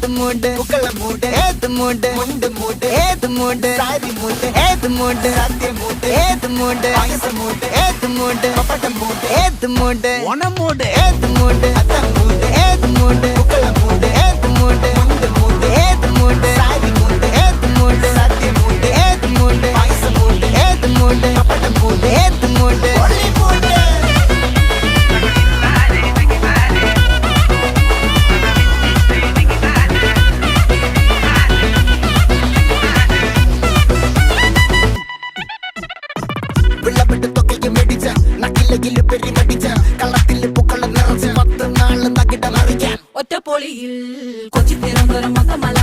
ഏത് മൂട് പുക്കള മൂട് ഏത് മൂട് മുണ്ട് മൂട് ഏത് മൂട് സാരി മൂട് ഏത് മൂട് സദ്യ മൂട് ഏത് മൂട് പായസ മൂട് ഏത് മൂട് പപ്പടം മൂട് ഏത് മൂട് ഓണം മൂട് ഏത് മൂട് അത്തം മൂട് ഏത് മൂട് പുക്കള മൂട് ഏത് മൂട് മുണ്ട് മൂട് ഏത് മൂട് സാരി മൂട് ഏത് മൂട് സദ്യ മൂട് ഏത് മൂട് പായസ മൂട് ഏത് മൂട് പപ്പടം മൂട് ഏത് മൂട് ഒളി മൂട് വിളവെട്ട് തൊക്കയും മേടിച്ച നക്കിലകില് പെരുമടിച്ച കള്ളത്തില് പൂക്കളം നിറച്ച് 10 നാള് നകിട മറിക്കാൻ ഒറ്റപ്പൊളിയിൽ കൊച്ചി തിരുവനന്തപുരം മൊത്തമല